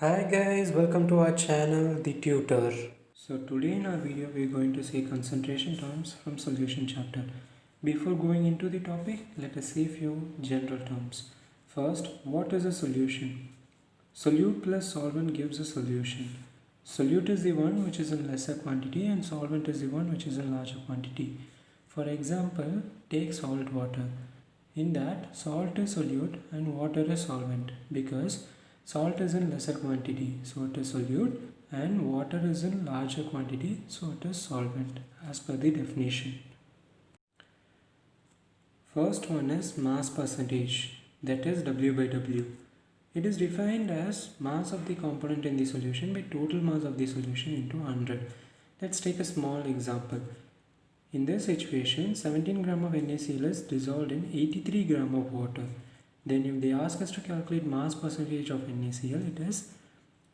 Hi guys, welcome to our channel The Tutor. So today in our video we are going to see concentration terms from solution chapter. Before going into the topic, let us see few general terms. First, what is a solution? Solute plus solvent gives a solution. Solute is the one which is in lesser quantity and solvent is the one which is in larger quantity. For example, take salt water. In that, salt is solute and water is solvent because salt is in lesser quantity, so it is solute, and water is in larger quantity, so it is solvent as per the definition. First one is mass percentage, that is W by W. It is defined as mass of the component in the solution by total mass of the solution into 100. Let's take a small example. In this situation, 17 gram of NaCl is dissolved in 83 gram of water. Then if they ask us to calculate mass percentage of NaCl, it is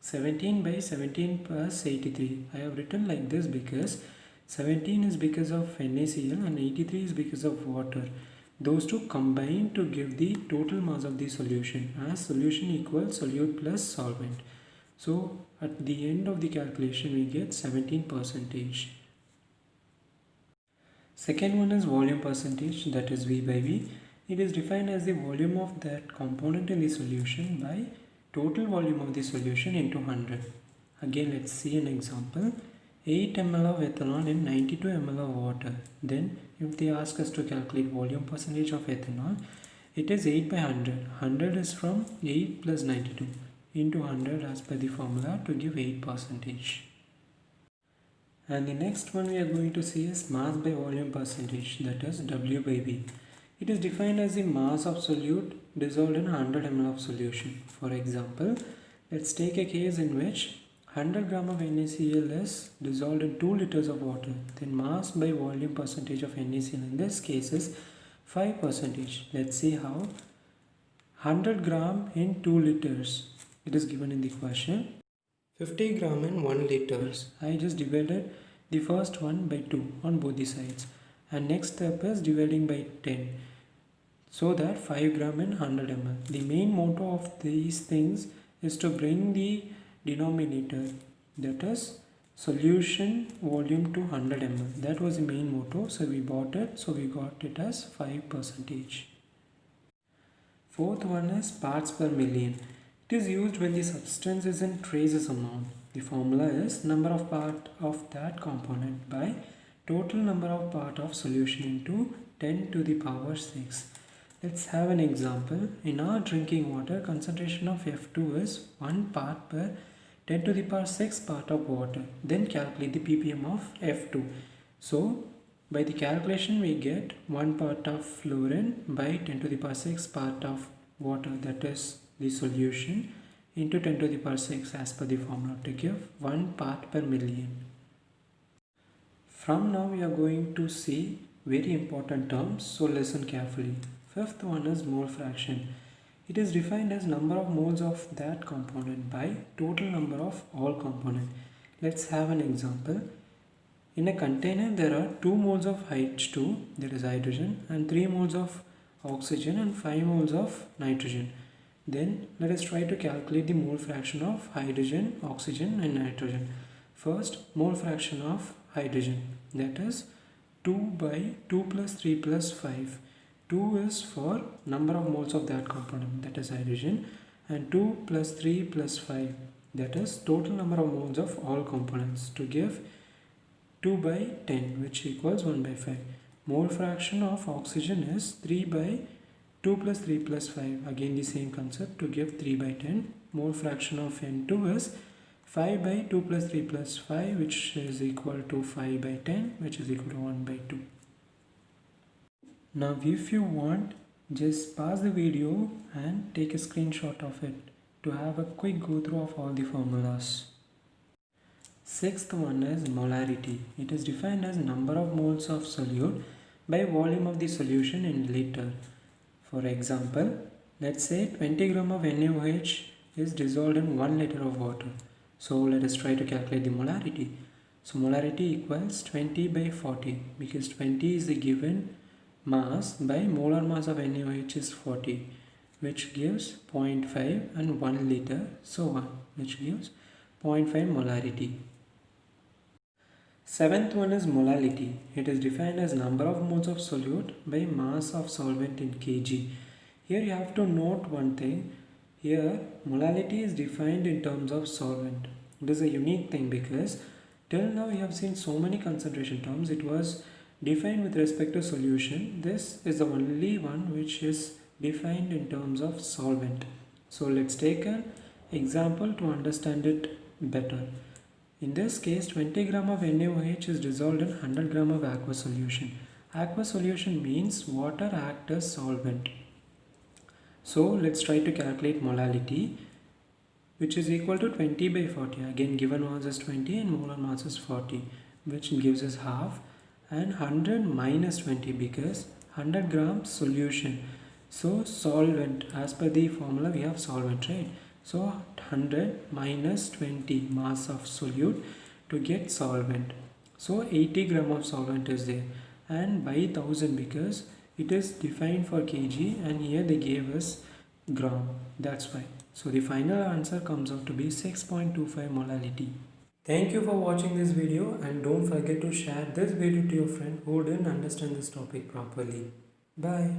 17 by 17 plus 83. I have written like this because 17 is because of NaCl and 83 is because of water. Those two combine to give the total mass of the solution, as solution equals solute plus solvent. So at the end of the calculation we get 17 percentage. Second one is volume percentage, that is V by V. It is defined as the volume of that component in the solution by total volume of the solution into 100. Again, let's see an example. 8 ml of ethanol in 92 ml of water. Then if they ask us to calculate volume percentage of ethanol, it is 8 by 100. 100 is from 8 plus 92 into 100 as per the formula to give 8 percentage. And the next one we are going to see is mass by volume percentage, that is W by V. It is defined as the mass of solute dissolved in 100 ml of solution. For example, let's take a case in which 100 gram of NaCl is dissolved in 2 liters of water. Then mass by volume percentage of NaCl in this case is 5 percentage. Let's see how. 100 gram in 2 liters. It is given in the question. 50 gram in 1 liters. I just divided the first one by 2 on both the sides, and next step is dividing by 10, so that 5 gram in 100 ml. The main motto of these things is to bring the denominator, that is solution volume to 100 ml. That was the main motto, so we bought it, so we got it as 5 percentage. Fourth one is parts per million. It is used when the substance is in traces amount. The formula is number of part of that component by total number of part of solution into 10 to the power 6. Let's have an example. In our drinking water, concentration of F2 is 1 part per 10 to the power 6 part of water. Then calculate the ppm of F2. So by the calculation we get 1 part of fluorine by 10 to the power 6 part of water, that is the solution, into 10 to the power 6 as per the formula to give 1 part per million. From now we are going to see very important terms, so listen carefully. Fifth one is mole fraction. It is defined as number of moles of that component by total number of all components. Let's have an example. In a container there are 2 moles of H2, that is hydrogen, and 3 moles of oxygen and 5 moles of nitrogen. Then let us try to calculate the mole fraction of hydrogen, oxygen and nitrogen. First, mole fraction of hydrogen, that is 2 by 2 plus 3 plus 5. 2 is for number of moles of that component, that is hydrogen, and 2 plus 3 plus 5, that is total number of moles of all components, to give 2 by 10, which equals 1 by 5. Mole fraction of oxygen is 3 by 2 plus 3 plus 5, again the same concept, to give 3 by 10. Mole fraction of N2 is 5 by 2 plus 3 plus 5, which is equal to 5 by 10, which is equal to 1 by 2. Now if you want, just pause the video and take a screenshot of it to have a quick go through of all the formulas. Sixth one is molarity. It is defined as number of moles of solute by volume of the solution in liter. For example, let's say 20 gram of NaOH is dissolved in 1 liter of water. So let us try to calculate the molarity. So molarity equals 20 by 40, because 20 is the given mass by molar mass of NaOH is 40, which gives 0.5, and 1 liter, so on, which gives 0.5 molarity. Seventh one is molality. It is defined as number of moles of solute by mass of solvent in kg. Here you have to note one thing. Here molality is defined in terms of solvent. It is a unique thing because till now you have seen so many concentration terms. It was defined with respect to solution. This is the only one which is defined in terms of solvent. So let's take an example to understand it better. In this case, 20 gram of NaOH is dissolved in 100 gram of aqueous solution. Aqueous solution means water acts as solvent. So let's try to calculate molality, which is equal to 20 by 40. Again, given mass is 20 and molar mass is 40, which gives us half, and 100 minus 20 because 100 grams solution. So solvent, as per the formula we have solvent, right? So 100 minus 20 mass of solute to get solvent. So 80 gram of solvent is there, and by 1000 because it is defined for kg and here they gave us gram, that's why. So the final answer comes out to be 6.25 molality. Thank you for watching this video, and don't forget to share this video to your friend who didn't understand this topic properly. Bye.